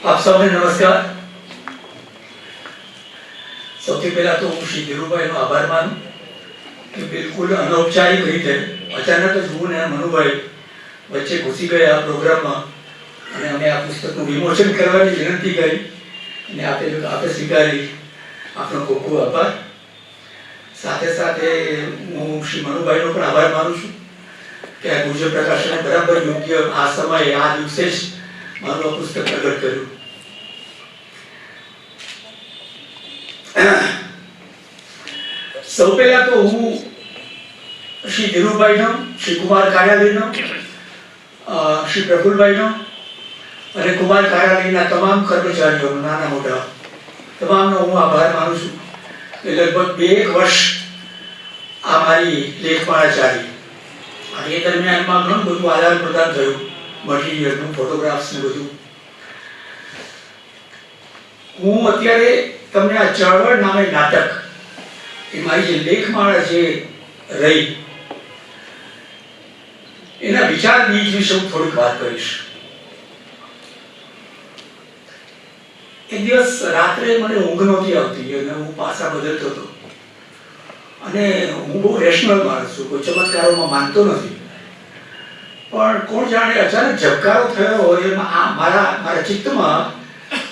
આપ સૌને નમસ્કાર. સૌથી પહેલા તો હું શ્રી ધીરુભાઈનો આભાર માનું કે બિલકુલ અનૌપચારિક રીતે અચાનક જ હું ને મનુભાઈ વચ્ચે ઘૂસી ગયા આ પ્રોગ્રામમાં અને અમે આ પુસ્તકનું વિમોચન કરવાની વિનંતી કરી અને આપે સ્વીકારી. આપનો ખૂબ ખૂબ આભાર. સાથે સાથે હું શ્રી મનુભાઈનો પણ આભાર માનું છું કે આ ગુર્જર પ્રકાશને બરાબર યોગ્ય આ સમયે આ દિવસે જ મારું આ પુસ્તક પ્રગટ કર્યું. સૌ પહેલા તો હું શ્રી ધીરુભાઈનો, શ્રી કુમાર કાર્યાલયનો, શ્રી પ્રફુલભાઈનો અને કુમાર કાર્યાલયના તમામ કર્મચારીઓનો, નાના મોટા તમામનો હું આભાર માનું છું કે લગભગ 2 વર્ષ આ મારી લેખમાળા ચાલી અને એ દરમિયાનમાં ઘણું બધું આદાન પ્રદાન થયું, મટીરિયલનું, ફોટોગ્રાફ્સ ને બધું. હું અત્યારે તમને આ ચળવળ નામે નાટક એ મારી જે લેખમાળા જે રહી એના વિચાર બીજ વિશે હું થોડીક વાત કરીશ. એક દિવસ રાત્રે મને ઊંઘ નહોતી આવતી અને હું પાસા બદલતો હતો અને હું બહુ રેશનલ માણસ છું, કોઈ ચમત્કારોમાં માનતો નથી, પણ કોણ જાણે અચાનક ઝબકારો થયો હોય એમાં મારા ચિત્તમાં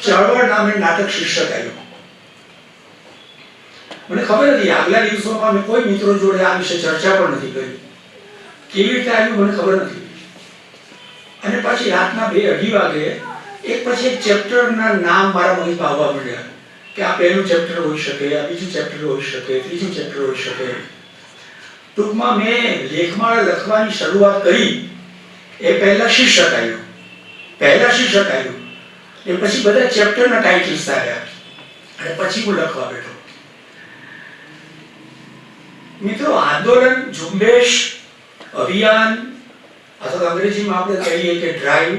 ચળવળ નામે નાટક શીર્ષક આવ્યું. મને ખબર નથી, આગલા દિવસોમાં મેં કોઈ મિત્રો જોડે આ વિશે ચર્ચા પણ નથી કરી. કેવી રીતે આવ્યું મને ખબર નથી. અને પછી રાતના 2-2:30 વાગે એક પછી એક ચેપ્ટરના નામ મારા મગજમાં આવવા માંડ્યા કે આ પહેલું ચેપ્ટર હોઈ શકે, આ બીજું ચેપ્ટર હોઈ શકે, ત્રીજું ચેપ્ટર હોઈ શકે. ટૂંકમાં મેં લેખમાળા લખવાની શરૂઆત કરી એ પહેલા શીર્ષક આવ્યું એ પછી બધા ચેપ્ટરના ટાઇટલ્સ આવ્યા અને પછી હું લખવા બેઠો. મિત્રો, આંદોલન, ઝુંબેશ, અભિયાન અથવા અંગ્રેજીમાં આપણે કહીએ કે ડ્રાઈવ,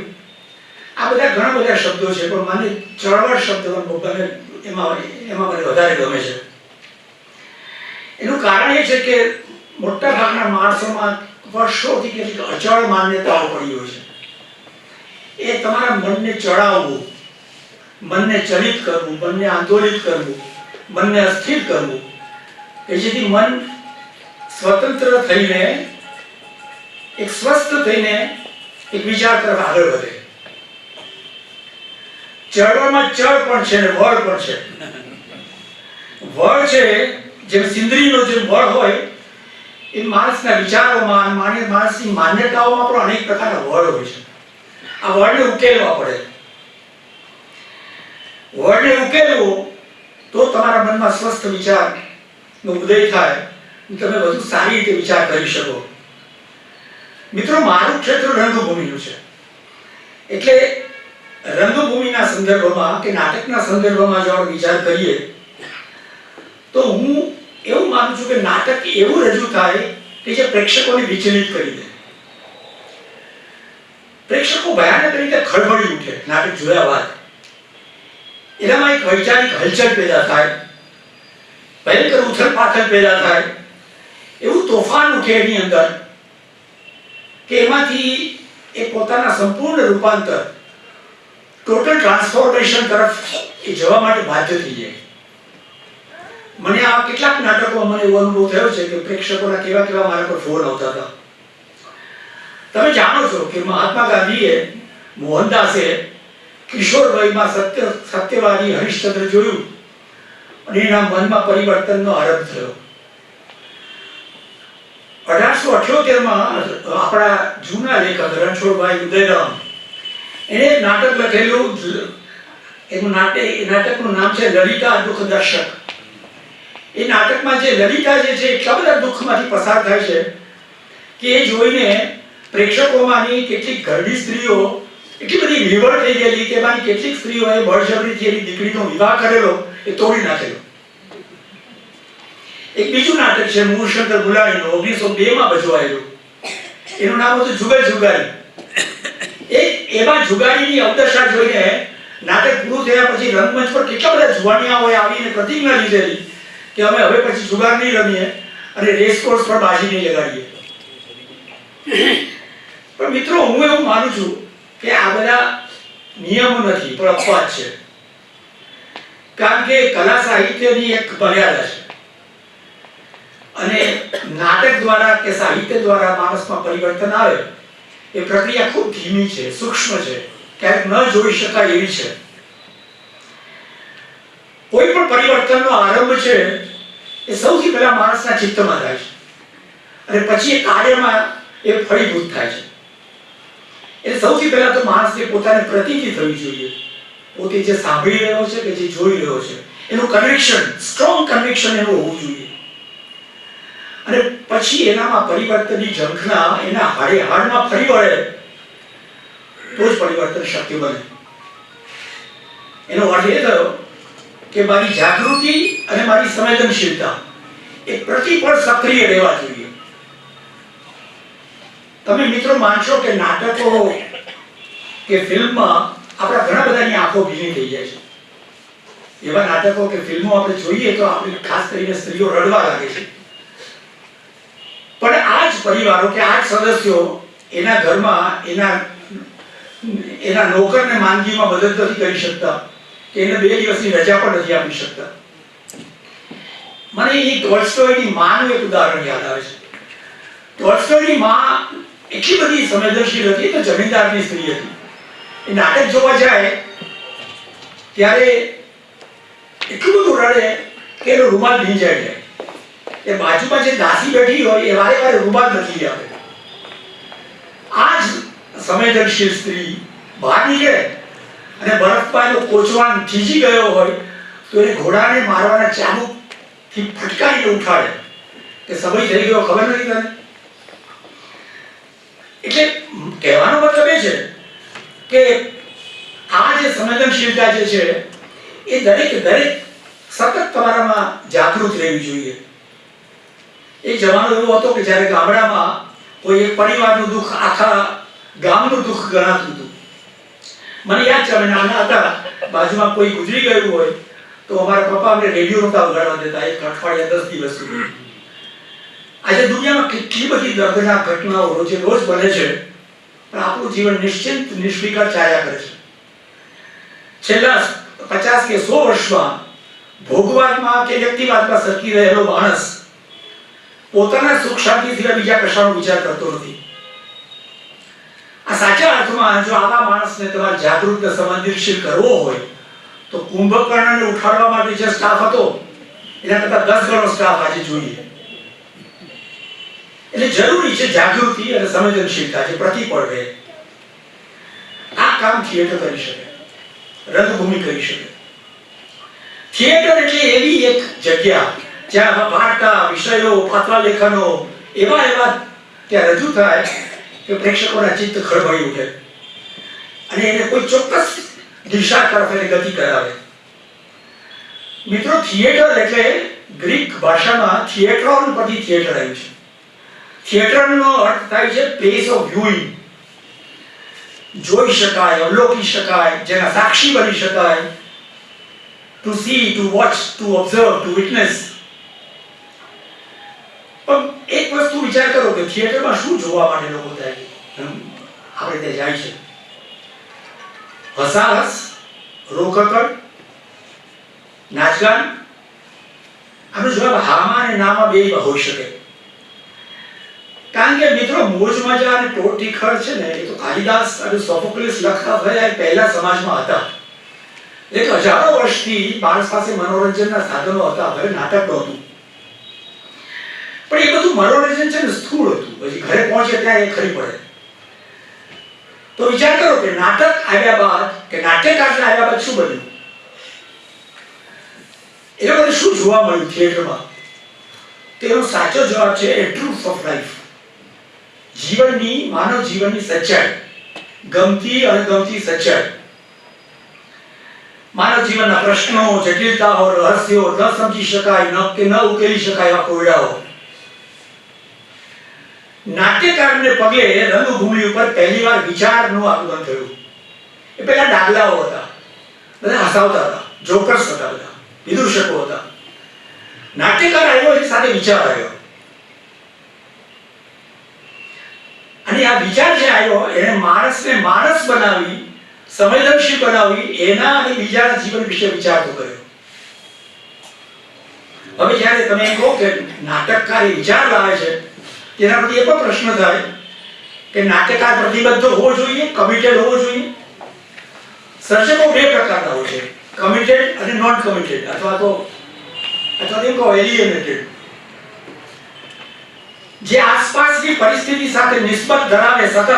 આ બધા ઘણા બધા શબ્દો છે, પણ મને ચળવળ શબ્દ એમાં મને વધારે ગમે છે. એનું કારણ એ છે કે મોટા ભાગના માણસોમાં વર્ષોથી કેટલીક અચળ માન્યતાઓ પડી હોય છે. એ તમારા મનને ચડાવવું, મનને ચલિત કરવું, મનને આંદોલિત કરવું, મનને અસ્થિર કરવું કે જેથી મન સ્વતંત્ર થઈને, એક સ્વસ્થ થઈને એક વિચાર તરફ આગળ વધે. ચળવળમાં ચળ પણ છે ને વળ પણ છે. વળ છે જેમ સિંદરીનો જે વળ હોય એ માણસના વિચારોમાં, માણસની માન્યતાઓમાં પણ અનેક પ્રકારના વળ હોય છે. આ વળને ઉકેલવા પડે. વળને ઉકેલવો તો તમારા મનમાં સ્વસ્થ વિચારનો ઉદય થાય, તમે વધુ સારી રીતે વિચાર કરી શકો. મિત્રો, મારું ક્ષેત્ર રંગભૂમિનું છે, એટલે રંગભૂમિના સંદર્ભમાં કે નાટકના સંદર્ભમાં જો આપણે વિચાર કરીએ તો હું એવું માનું છું કે નાટક એવું રજૂ થાય કે જે પ્રેક્ષકોને વિચલિત કરી દે. પ્રેક્ષકો ભયાનક રીતે ખળભળી ઉઠે નાટક જોયા બાદ. એનામાં એક વૈચારિક હલચલ પેદા થાય, ભયંકર ઉથલ-પાથલ પેદા થાય, એવું તોફાન ઉઠે એની અંદર કે એમાંથી એ પોતાના સંપૂર્ણ રૂપાંતર, ટોટલ ટ્રાન્સફોર્મેશન તરફ એ જવા માટે બાધ્ય થઈ જાય. મને આ કેટલાક નાટકોમાં મને એવો અનુભવ થયો છે કે પ્રેક્ષકોના કેવા કેવા મારા પર ફોન આવતા હતા. તમે જાણો છો કે મહાત્મા ગાંધીએ, મોહનદાસે કિશોરવયમાં સત્યવાદી હરિશ્ચંદ્ર જોયું અને એના મનમાં પરિવર્તનનો આરંભ થયો. 1878માં આપણા જૂના લેખક રણછોડભાઈ ઉદયરામ એને એક નાટક લખેલું. એનું નાટકનું નામ છે લલિતા દુઃખદર્શક. એ નાટકમાં જે લલિતા જે છે એટલા બધા દુઃખમાંથી પસાર થાય છે કે એ જોઈને પ્રેક્ષકોમાંની કેટલીક ઘરડી સ્ત્રીઓ એટલી બધી વિવળ થઈ ગયેલી કે એમાંની કેટલીક સ્ત્રીઓએ બળજબરીથી એની દીકરીનો વિવાહ કરેલો, એ તોડી નાખેલો. એક બીજું નાટક છે મૂળશંકર ગુલાણીનું, 1902માં ભજવાયેલું. એનું નામ હતું જુગલ જુગારી. એમાં જુગારીની અવદશા જોઈને નાટક પૂરું થયા પછી રંગમંચ પર કેટલા બધા જુવાનિયાઓએ આવીને પ્રતિજ્ઞા લીધેલી કે અમે હવે પછી જુગાર નહીં રમીએ અને રેસકોર્સ પર બાજી નહીં લગાડીએ. પણ મિત્રો, હું એવું માનું છું કે આ બધા નિયમો નથી પણ અપવાદ છે. કારણ કે કલા સાહિત્યની એક મર્યાદા છે અને નાટક દ્વારા કે સાહિત્ય દ્વારા માણસમાં પરિવર્તન આવે એ પ્રક્રિયા ખૂબ ધીમી છે, સૂક્ષ્મ છે, ક્યારેક ન જોઈ શકાય એવી છે. કોઈ પણ પરિવર્તનનો આરંભ છે એ સૌથી પહેલા માણસના ચિત્તમાં થાય છે અને પછી એ કાર્યમાં એ ફળીભૂત થાય છે. એટલે સૌથી પહેલા તો માણસને પોતાને પ્રતીતિ થવી જોઈએ, પોતે જે સાંભળી રહ્યો છે કે જે જોઈ રહ્યો છે એનું કન્વિક્શન, સ્ટ્રોંગ કન્વિક્શન એનું હોવું જોઈએ. અને પછી એનામાં પરિવર્તનની ઝંખના એના હાડે હાડમાં ફરી વળે તો જ પરિવર્તન શક્ય બને. એનો અર્થ એ થયો કે મારી જાગૃતિ અને મારી સંવેદનશીલતા એ પ્રતિપળ સક્રિય રહેવા જોઈએ. તમે મિત્રો માનશો કે નાટકો કે ફિલ્મમાં આપણા ઘણા બધાની આંખો ભીની થઈ જાય છે. એવા નાટકો કે ફિલ્મો આપણે જોઈએ તો આપણે ખાસ કરીને સ્ત્રીઓ રડવા લાગે છે. પણ આ જ પરિવારો કે આ જ સદસ્યો એના ઘરમાં એના નોકરને માંદગીમાં મદદ નથી કરી શકતા કે એને 2 દિવસની રજા પણ નથી આપી શકતા. મને એ ટોલ્સ્ટોયની માનું એક ઉદાહરણ યાદ આવે છે. ટોલ્સ્ટોયની માં એટલી બધી સંવેદનશીલ હતી તો જમીનદારની સ્ત્રી હતી. એ નાટક જોવા જાય ત્યારે એટલું બધું રડે કે એનો રૂમાલ ભીંજાઈ જાય. એ બાજુમાં જે દાસી બેઠી હોય એ વારે વારે રૂમાલ નથી આપે. આ જ સંવેદનશીલ સ્ત્રી બહાર નીકળે અને બરફમાં એનો કોચવાન થીજી ગયો હોય તો એ ઘોડાને મારવાના ચાબુકથી ફટકારીને ઉઠાડે કે સમય થઈ ગયો, ખબર નથી તને. એટલે કહેવાનો મતલબ એ છે કે આ જે સંવેદનશીલતા જે છે એ દરેક સતત તમારામાં જાગૃત રહેવી જોઈએ. એક જમાનો એવો હતો કે જ્યારે ગામડામાં કોઈ એક પરિવારનું દુઃખ આખા ગામનું દુઃખ ગણાતું હતું. મને યાદ છે અમે નાના હતા, બાજુમાં કોઈ ગુજરી ગયું હોય તો અમારા પપ્પા અમને રેડિયો નહોતા વગાડવા દેતા એક અઠવાડિયા 10 દિવસ સુધી. આજે દુનિયામાં કેટલી બધી દર્દનાક ઘટનાઓ રોજ બને છે પણ આપણું જીવન નિશ્ચિંત નિષ્ફિકર ચાલ્યા કરે છે. છેલ્લા 50 કે 100 વર્ષમાં ભોગવાદમાં કે વ્યક્તિવાદમાં સરકી રહેલો માણસ પોતાના સુખ શાંતિ સિવાય બીજા કશાનો વિચાર કરતો નથી. આ સાચા અર્થમાં જો આવા માણસને તમારે જાગૃત અને સંવેદનશીલ કરવો હોય તો કુંભકર્ણને ઉઠાડવા માટે જે સ્ટાફ હતો એના કરતા 10 ગણો સ્ટાફ આજે જોઈએ. એટલે જરૂરી છે જાગૃતિ અને સંવેદનશીલતા જે પ્રતિપળ રહે. આ કામ થિયેટર કરી શકે, રંગભૂમિ કરી શકે. થિયેટર એટલે એવી એક જગ્યા જ્યાં વાર્તા, વિષયો, પાત્ર લેખનો એવા ત્યાં રજૂ થાય કે પ્રેક્ષકોના ચિત્ત ખળભળી ઉઠે અને એને કોઈ ચોક્કસ દિશા તરફ એને ગતિ કરાવે. મિત્રો, થિયેટર એટલે ગ્રીક ભાષામાં થિયેટ્રોન પરથી થિયેટર આવ્યું છે. થિયેટરનો અર્થ થાય છે પ્લેસ ઓફ વ્યુઇંગ, જોઈ શકાય, અવલોકી શકાય, જેના સાક્ષી બની શકાય. To see, to watch, to observe, to witness. પણ એક વસ્તુ વિચાર કરો કે થિયેટરમાં શું જોવા માટે લોકો જાય આપણે ત્યાં જાય છે? હસાહસ, રોકકડ, નાચગાન. આનો જવાબ હામાં અને નામાં બે હોઈ શકે. કારણ કે મિત્રો, મોજ મજા અને ટોટ ટીખળ છે ને એ તો કાલિદાસ અને સોફોક્લિસ લખતા થયા પહેલા સમાજમાં હતા. એક હજારો વર્ષથી માણસ પાસે મનોરંજનના સાધનો હતા, હવે નાટક નહોતું. પણ એ બધું મનોરંજન છે ને સ્થૂળ હતું, પછી ઘરે પહોંચે ત્યાં એ ખરી પડે. તો વિચાર કરો કે નાટક આવ્યા બાદ કે નાટ્યકાર આવ્યા બાદ શું બન્યું? એ લોકોને શું જોવા મળ્યું થિયેટરમાં? તેનો સાચો જવાબ છે એ ટ્રુથ ઓફ લાઈફ. જીવનની, માનવ જીવનની સચ્ચાઈ, ગમતી અણગમતી સચ્ચાઈ. માનવ જીવનના પ્રશ્નો, જટિલતાઓ, રહસ્યો, ન સમજી શકાય કે ન ઉકેલી શકાય એવા કોયડાઓ. નાટ્યકારને પગલે રંગભૂમિ ઉપર પહેલીવાર વિચારનું આગમન થયું. એ પહેલા ડાગલાઓ હતા, બધા હસાવતા હતા, જોકર્સ હતા, બધા વિદૂષકો હતા. નાટ્યકાર આવ્યો એની સાથે વિચાર આવ્યો અને આ વિચાર જે આવ્યો એને માણસને માણસ બનાવી સંવેદનશીલ બનાવવી, એના અને બીજાના જીવન વિશે વિચાર તો કર્યો. હવે જ્યારે તમે એમ કહો કે નાટકકાર એ વિચાર લાવે છે, તેના પરથી એ પણ પ્રશ્ન થાય કે નાટ્યકાર પ્રતિબદ્ધ હોવો જોઈએ, કમિટેડ હોવો જોઈએ. સર્જકો બે પ્રકારના હોય છે, કમિટેડ અને નોન કમિટેડ, અથવા તો એમ કહો એલિયનેટેડ. જે આસપાસની પરિસ્થિતિ સાથે નિસ્બત ધરાવે સતત,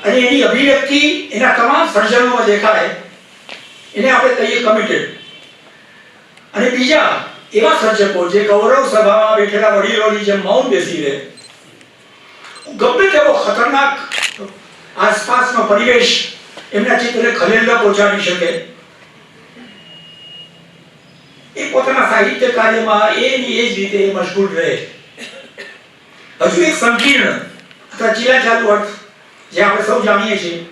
અને એની અભિવ્યક્તિ એના તમામ સર્જનોમાં દેખાય, એને આપણે કહીએ કમિટેડ. અને બીજા એવા સર્જકો જે ગૌરવ સભામાં બેઠેલા વડીલોની જેમ મૌન બેસી રહે, ગમે તેવો ખતરનાક આસપાસનો પરિવેશ એમના ચિત્રને ખલેલ ન પહોંચાડી શકે, એ પોતાના સાહિત્ય કાર્યમાં એની એ જ રીતે મશગુલ રહે. હજુ એક સંકીર્ણ અથવા ચીલાચાલુ અર્થ જે આપણે સૌ જાણીએ છીએ,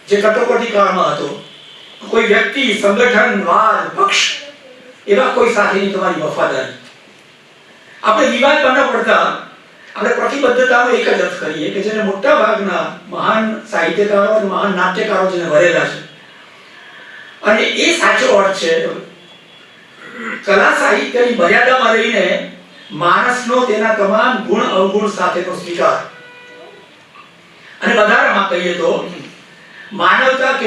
જે કટોકટી કાળમાં હતો, કોઈ વ્યક્તિ, સંગઠન, વાદ, પક્ષ, એવા કોઈ સાથેની તમારી વફાદારી. આપણે વિવાદમાં ન પડતા આપણે પ્રતિબદ્ધતાનો એક જ અર્થ કરીએ કે જેને મોટા ભાગના મહાન સાહિત્યકારો અને મહાન નાટ્યકારો જેને વરેલા છે, અને એ સાચો અર્થ છે કલા સાહિત્યની મર્યાદામાં રહીને માણસનો તેના તમામ ગુણ અવગુણ સાથેનો સ્વીકાર, અને વધારામાં કહીએ તો માનવતા કે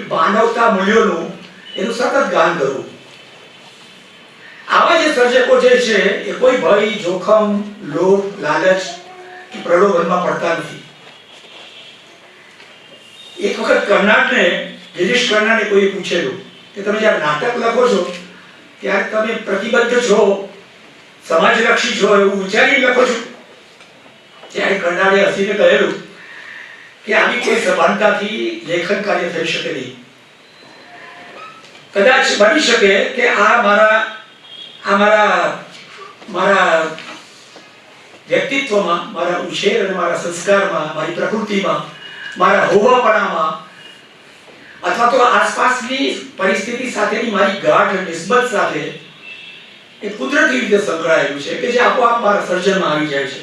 માનવતા મૂલ્યોનું એનું સતત ગાન કરવું. આવા જે સર્જકો જે છે એ કોઈ ભય, જોખમ, લોભ, લાલચ કે પ્રલોભનમાં પડતા નથી. એક વખત ગિરીશ કર્નાડને કોઈ પૂછેલું કે તમે જ્યારે નાટક લખો છો ત્યારે તમે પ્રતિબદ્ધ છો, સમાજલક્ષી છો એવું વિચારીને લખો છો? ત્યારે કર્નાડે હસીને કહેલું કે આવી કોઈ સભાનતાથી લેખન કાર્ય થઈ શકે નહીં. કદાચ બની શકે કે આ મારા વ્યક્તિત્વમાં, મારા ઉછેર અને મારા સંસ્કારમાં, મારી પ્રકૃતિમાં, મારા હોવાપણામાં, અથવા તો આસપાસની પરિસ્થિતિ સાથેની મારી ગાઢ નિસ્બત સાથે એ કુદરતી રીતે સંકળાયેલું છે કે જે આપોઆપ મારા સર્જનમાં આવી જાય છે.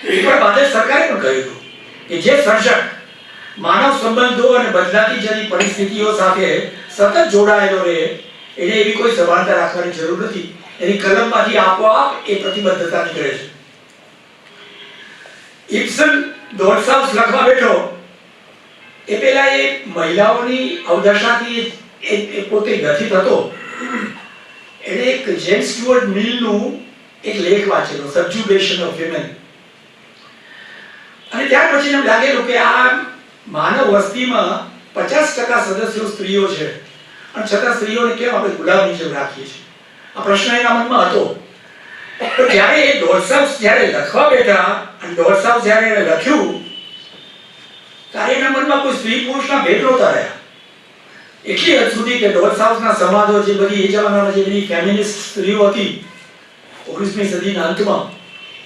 એકવાર ભારત સરકારે પણ કહ્યું હતું કે જે સર્જક માનવ સંબંધો અને બદલાતી જતી પરિસ્થિતિઓ સાથે સતત જોડાયેલો રહે, એને એવી કોઈ સભાનતા રાખવાની જરૂર નથી. એની કલમમાંથી આપોઆપ એ પ્રતિબદ્ધતા નીકળે છે. ઇબ્સન ડોલ્સાઉસ લખવા બેઠો એ પહેલા એ મહિલાઓની અવદશાથી એ પોતે વ્યથિત હતો. એને એક જેમ્સ સ્ટુઅર્ટ મિલનું એક લેખ વાંચેલો, સબ્જુગેશન ઓફ વિમેન. અને ત્યાર પછી એમ લાગેલું કે આ માનવ વસ્તીમાં 50% સદસ્યો સ્ત્રીઓ છે, અને છતાં સ્ત્રીઓને કેમ આપણે ગુલામની જેમ રાખીએ છીએ? આ પ્રશ્ન એના મનમાં હતો. તો જ્યારે એ ડોલ્સાઉસ જ્યારે લખવા બેઠા અને ડોલ્સાઉસ જ્યારે લખ્યું ત્યારે એના મનમાં કોઈ સ્ત્રી પુરુષના ભેદ નહોતા રહ્યા. એટલી હદ સુધી કે ડોલ્સાઉસના સમાજો, જે બધી એ જમાનામાં જે બધી ફેમિનિસ્ટ સ્ત્રીઓ હતી 19મી સદીના અંતમાં,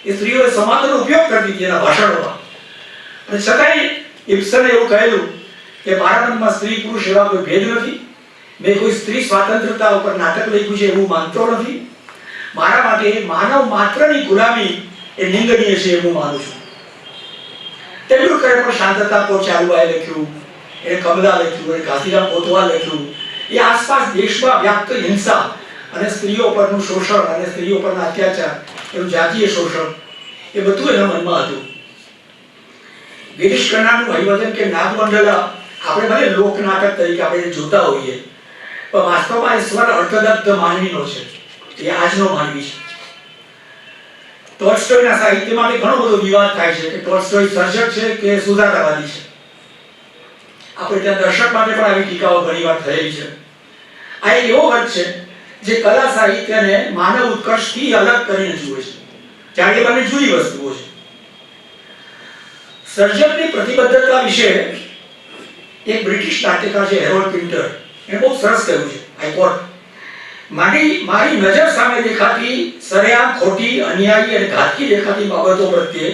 એ સ્ત્રીઓએ સમાજનો ઉપયોગ કરતી હતી એના ભાષણોમાં. અને છતાંય ઇબ્સને એવું કહેલું કે મારા મનમાં સ્ત્રી પુરુષ એવા કોઈ ભેદ નથી. મેં કોઈ સ્ત્રી સ્વાતંત્રતા ઉપર નાટક લખ્યું છે એવું માનતો નથી. મારા માટે માનવ માત્રની ગુલામી એ નિંદનીય છે એવું માનું છું. તેંડુલકરે પણ શાંતતા કો ચાલુઆએ લખ્યું, એને કમલા લખ્યું, એને ઘાસીરામ કોતવાલ લખ્યું. એ આસપાસ દેશમાં વ્યાપ્ત હિંસા અને સ્ત્રીઓ પરનું શોષણ અને સ્ત્રીઓ પરના અત્યાચાર, એનું જાતીય શોષણ, એ બધું એના મનમાં હતું. ગિરીશ કર્નાડનું હરિવર્ધન કે નાગમંડલા આપણે ભલે લોક નાટક તરીકે આપણે જોતા હોઈએ, પણ વાસ્તવમાં એ સ્વર અર્થદગ્ધ માનવીનો છે. એ આજનો માનવી છે. ટોલ્સ્ટોયના સાહિત્ય માટે ઘણો બધો વિવાદ થાય છે કે ટોલ્સ્ટોય સર્જક છે કે સુધારાવાદી છે. આપણે ત્યાં દર્શક માટે પણ આવી ટીકાઓ ઘણીવાર થયેલી છે. આ એક એવો વર્ગ છે જે કલા સાહિત્યને માનવ ઉત્કર્ષથી અલગ કરીને જુએ છે, જ્યારે એ બંને જુદી વસ્તુઓ છે. સર્જકની પ્રતિબદ્ધતા વિશે એક બ્રિટિશ નાટ્યકાર છે હેરોલ્ડ પિન્ટર, એને બહુ સરસ કહ્યું છે. આઈ કોટ, મારી નજર સામે દેખાતી સરેઆમ ખોટી, અન્યાયી અને ઘાતકી દેખાતી બાબતો પ્રત્યે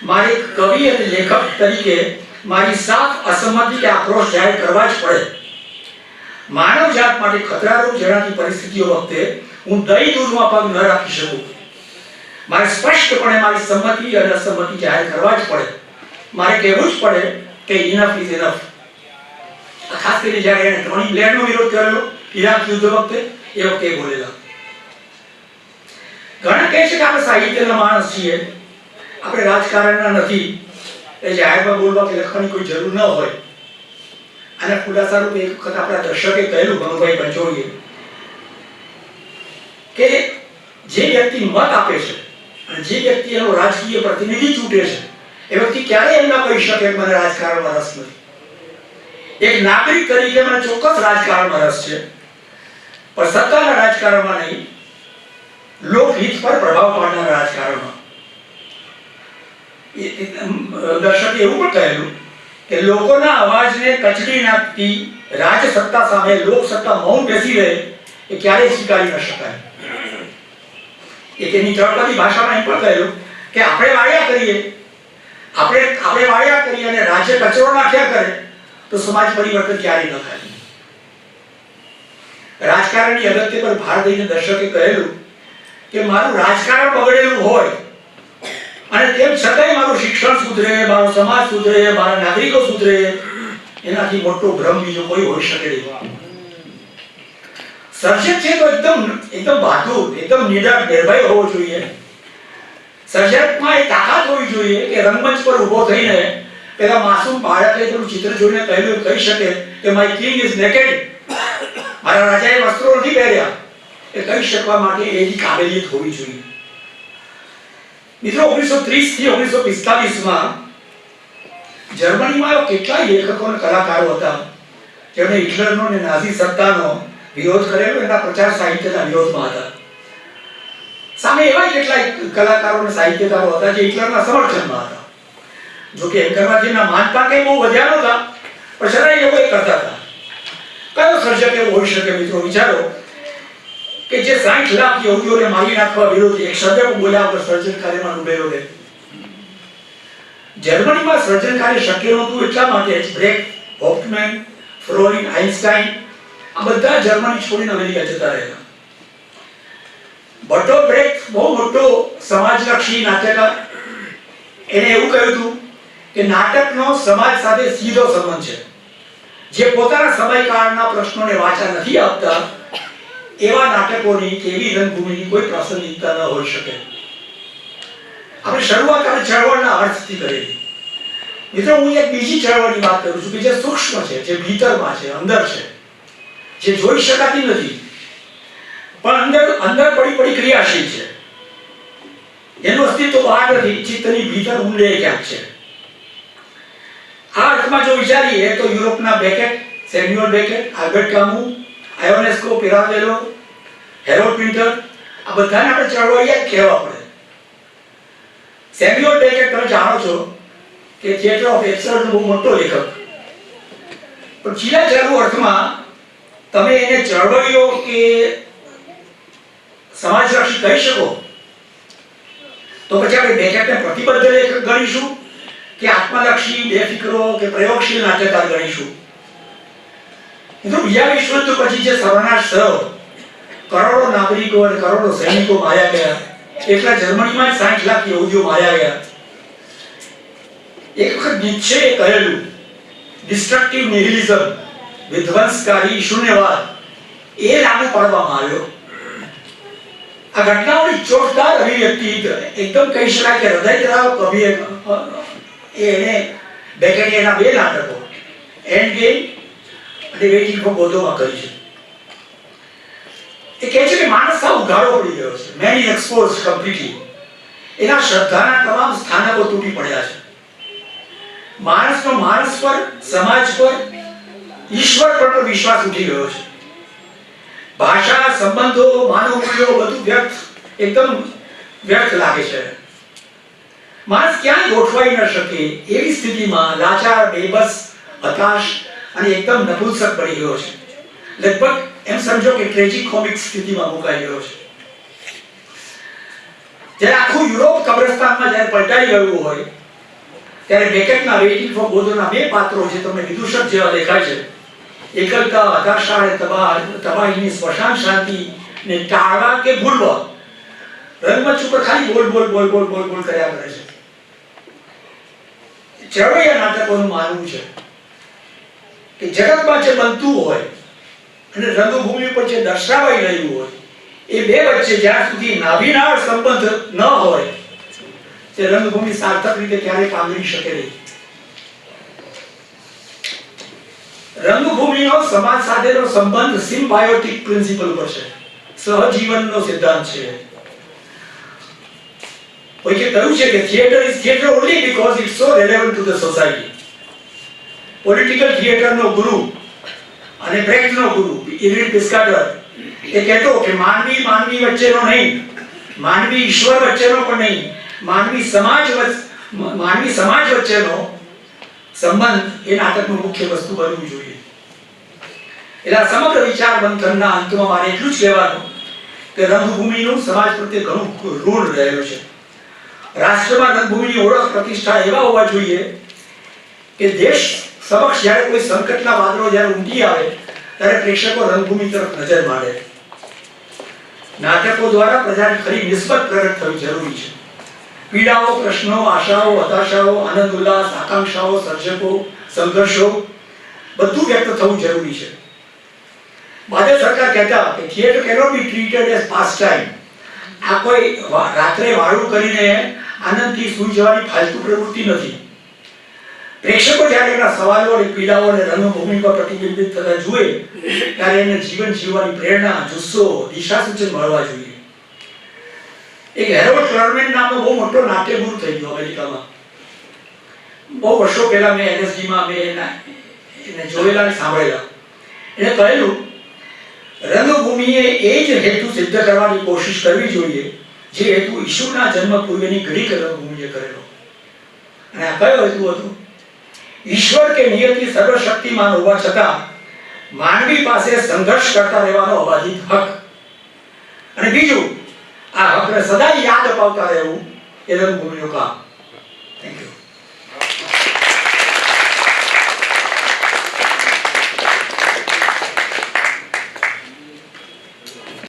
મારે કવિ અને લેખક તરીકે મારી સાફ અસંમતિ કે આક્રોશ જાહેર કરવા જ પડે. માનવ જાત માટે ખતરારૂપ જણાતી પરિસ્થિતિઓ વખતે હું દઈ દૂધમાં પગ ન રાખી શકું. મારે સ્પષ્ટપણે મારી સંમતિ અને અસંમતિ જાહેર કરવા જ પડે. મારે કહેવું જ પડે કે ઇનફ ઇઝ ઇનફ. ખાસ કરીને જ્યારે એને ટોની બ્લેરનો વિરોધ કરેલો ઇરાક યુદ્ધ વખતે, એ વખતે બોલેલા. ઘણા કહે છે કે આપણે સાહિત્યના માણસ છીએ, આપણે રાજકારણના નથી, એ જાહેરમાં બોલવા કે લખવાની કોઈ જરૂર ન હોય. આના ખુલાસા રૂપે એક વખત આપણા દર્શકે કહેલું, મનુભાઈ પંચોળીએ, કે જે વ્યક્તિ મત આપે છે અને જે વ્યક્તિ એનો રાજકીય પ્રતિનિધિ ચૂંટે છે, એ વ્યક્તિ ક્યારેય એમ ના કહી શકે કે મને રાજકારણમાં રસ નથી. એક નાગરિક તરીકે મને ચોક્કસ રાજકારણમાં રસ છે, પણ સત્તાના રાજકારણમાં નહીં, લોકહિત પર પ્રભાવ પાડનાર રાજકારણમાં. દર્શકે એવું પણ કહેલું કે લોકોના અવાજને કચડી નાખતી રાજસત્તા સામે લોકસત્તા મૌન બેસી રહે એ ક્યારેય સ્વીકારી ન શકાય. એની તળપદી ભાષામાં એમ પણ કહેલું કે આપણે વાળ્યા કરીએ અને રાજ્ય કચરો નાખ્યા કરે તો સમાજ પરિવર્તન ક્યારેય ન થાય. રાજકારણની અગત્ય પર ભાર દઈને દર્શકે કહેલું કે મારું રાજકારણ બગડેલું હોય અને તેમ છતાંય મારું શિક્ષણ સુધરે, મારો સમાજ સુધરે, મારા નાગરિકો સુધરે, એનાથી મોટો ભ્રમ બીજો કોઈ હોઈ શકે નહીં. સર્જક છે તો એકદમ બહાદુર, એકદમ નિર્ભય હોવો જોઈએ. સર્જકમાં એ તાકાત હોવી જોઈએ કે રંગમંચ પર ઊભો થઈને પેલા માસૂમ બાળકે પેલું ચિત્ર જોઈને કહી શકે કે માય કિંગ ઇઝ નેકેડ, મારા રાજાએ વસ્ત્રો નથી પહેર્યા, એ કહી શકવા માટે એની કાબેલિયત હોવી જોઈએ. મિત્રો 1930 થી 1945 જર્મનીમાં કેટલાય લેખકો અને કલાકારો હતા જેમણે હિટલરનો અને નાઝી સત્તાનો વિરોધ કરેલો, એના પ્રચાર સાહિત્યના વિરોધમાં હતા. સામે એવા કેટલાય કલાકારો અને સાહિત્યકારો હતા જે હિટલરના સમર્થનમાં હતા. જો કે એમ કરવાથી એમના માનપાન કંઈ બહુ વધ્યા નહોતા, પણ છતાંય એ લોકો એ કરતા હતા. કયો સર્જક એવો હોઈ શકે મિત્રો? વિચારો કે જે 60 લાખ યહૂદીઓને મારી નાખવા વિરોધી એક શબ્દ બોલ્યા વગર સર્જન કાર્યમાં ડૂબેલો રહે. જર્મનીમાં સર્જન કાર્ય શક્ય નહોતું એટલા માટે જ બ્રેક, હોફમેન, ફ્રોઈડ, આઇન્સ્ટાઈન આ બધા જર્મની છોડીને અમેરિકા જતા રહ્યા. બર્ટોલ્ટ બ્રેક્ટ બહુ મોટો સમાજલક્ષી નાટ્યકાર, એને એવું કહ્યું હતું કે નાટકનો સમાજ સાથે સીધો સંબંધ છે. જે પોતાના સમયકાળના પ્રશ્નોને વાચા નથી આપતા એવા નાટકોની કે એવી રંગભૂમિની કોઈ પ્રાસંગિકતા ન હોઈ શકે. આપણે શરૂઆત આપણે ચળવળના અર્થથી કરેલી. મિત્રો હું એક બીજી ચળવળની વાત કરું છું કે જે સૂક્ષ્મ છે, જે ભીતરમાં છે, અંદર છે, જે જોઈ શકાતી નથી પણ અંદર પડી ક્રિયાશીલ છે. એનું અસ્તિત્વ બહાર નથી, ચિત્તની ભીતર ઊંડે ક્યાંક છે. આ અર્થમાં જો વિચારીએ તો યુરોપના Beckett, Samuel Beckett, Albert Camus, Ionesco, પિરાવેલો, હેરોલ્ડ પિન્ટર આ બધાને આપણે ચળવળિયા કહેવા પડે. સેમ્યુઅલ બેકેટ તમે જાણો છો કે થિયેટર ઓફ એબ્સર્ડનો બહુ મોટો લેખક, પણ છેલ્લા ચાલુ અર્થમાં તમે એને ચળવળીઓ કે સમાજલક્ષી કહી શકો તો પછી આપણે બેકેટને પ્રતિબદ્ધ લેખક ગણીશું કે આત્મલક્ષી, બેફિકરો કે પ્રયોગશીલ નાટ્યકાર ગણીશું? મિત્રો બીજા વિશ્વયુદ્ધ પછી જે સર્વનાશ થયો, કરોડો નાગરિકો અને કરોડો સૈનિકો માર્યા ગયા, એકલા જર્મનીમાં જ 60 લાખ યહૂદીઓ માર્યા ગયા. એક વખત નીત્શેએ કહેલું ડિસ્ટ્રક્ટિવ નિહિલિઝમ, વિધ્વંસકારી શૂન્યવાદ, એ લાગુ પાડવામાં આવ્યો. આ ઘટનાઓની ચોટદાર અભિવ્યક્તિ એકદમ કહી શકાય કે હૃદયદ્રાવક એને બેકેટે એના બે નાટકો એન્ડ ગેમ અને વેઇટિંગ ફોર ગોડોમાં કરી છે. એ કહે છે કે માણસ સાવ ઉઘાડો પડી ગયો છે, મેન ઇઝ એક્સપોઝડ કમ્પ્લીટલી. એના શ્રદ્ધાના તમામ સ્થાનકો તૂટી પડ્યા છે. માણસનો માણસ પર, સમાજ પર, ઈશ્વર પર વિશ્વાસ ઉઠી ગયો છે. ભાષા, સંબંધો, માનવ મૂલ્યો બધું એકદમ વ્યર્થ લાગે છે. માણસ ક્યાંય ગોઠવાઈ ન શકે એવી સ્થિતિમાં લાચાર, બેબસ, હતાશ અને એકદમ નપુંસક બની ગયો છે. લગભગ એમ સમજો કે ટ્રેજિક કોમિક સ્થિતિમાં મુકાઈ ગયો છે. જ્યારે આખું યુરોપ કબ્રસ્તાનમાં જ્યારે પલટાઈ ગયું હોય ત્યારે બેકેટના વેઇટિંગ ફોર ગોડોના બે પાત્રો જે તમને વિદૂષક જેવા દેખાય છે, એકલતા, હતાશા અને તબાહીની સ્મશાન શાંતિને ટાળવા કે ભૂલવા રંગમંચ ઉપર ખાલી બોલ કર્યા કરે છે. ચળવૈયા નાટકોનું માનવું છે કે જગતમાં જે બનતું હોય અને રંગભૂમિ પર જે દર્શાવાઈ રહ્યું હોય એ બે વચ્ચે જ્યાં સુધી નાભિનાળ સંબંધ ન હોય તે રંગભૂમિ સાર્થક રીતે ક્યારેય કામરી શકે નહીં. રંગભૂમિનો સમાજ સાથેનો સંબંધ સિમ્બાયોટિક પ્રિન્સિપલ પર છે, સહજીવનનો સિદ્ધાંત છે. કોઈકે કહ્યું છે કે theater is theater only because it's so relevant to the society. Political થિયેટરનો ગુરુ અને બ્રેક્ટનો ગુરુ ઇરવિન પિસ્કાટર એ કહેતો કે માનવી વચ્ચેનો નહીં, માનવી ઈશ્વર વચ્ચેનો પણ નહીં, માનવી સમાજ વચ્ચેનો સંબંધ એ નાટકનું મુખ્ય વસ્તુ બનવું જોઈએ. એટલે સમગ્ર વિચાર મંથનના અંતમાં મારે એટલું જ કહેવાનું કે રંગભૂમિનું સમાજ પ્રત્યે ઘણું ઋણ રહેલું છે. રાષ્ટ્રમાં રંગભૂમિની ઓળખ પ્રતિષ્ઠા એવા હોવા જોઈએ કે દેશ સમક્ષ જ્યારે કોઈ સંકટના વાદળો જ્યારે ઉમટી આવે ત્યારે પ્રેક્ષકો રંગભૂમિ તરફ નજર માંડે. નાટકો દ્વારા પ્રજાની ખરી નિસ્બત પ્રગટ થવી જરૂરી છે. પીડાઓ, પ્રશ્નો, આશાઓ, હતાશાઓ, આનંદ ઉલ્લાસ, આકાંક્ષાઓ, સર્જકો, સંઘર્ષો બધું વ્યક્ત થવું જરૂરી છે. બાદલ સરકાર કહેતા કે થિયેટર કેનોટ બી ટ્રીટેડ એઝ પાસ ટાઈમ. આ કોઈ રાત્રે વાળું કરીને આનંદથી સૂઈ જવાની ફાલતુ પ્રવૃત્તિ નથી. પ્રેક્ષકો જ્યારે એના સવાલો અને પીડાઓ અને રંગભૂમિ પર પ્રતિબિંબિત થતા જુએ ત્યારે એને જીવન જીવવાની પ્રેરણા, જુસ્સો, દિશાસૂચન મળવા જોઈએ. એક હેરોલ્ડ ક્લર્મેન નામનો બહુ મોટો નાટ્યગુરુ થઈ ગયો અમેરિકામાં. બહુ વર્ષો પહેલા મેં એનએસજીમાં એને જોયેલા અને સાંભળેલા. એને કહેલું રંગભૂમિએ એ જ હેતુ સિદ્ધ કરવાની કોશિશ કરવી જોઈએ જે હેતુ ઈસુના જન્મ પૂર્વેની ગ્રીક રંગભૂમિએ કરેલો. અને આ કયો હેતુ હતો? ઈશ્વર કે નિયતિ સર્વશક્તિમાન હોવા છતાં માનવી પાસે સંઘર્ષ કરતા રહેવાનો અબાધિત હક. અને બીજું, આ હકને સદાય યાદ અપાવતા રહેવું એ રંગભૂમિનું કામ.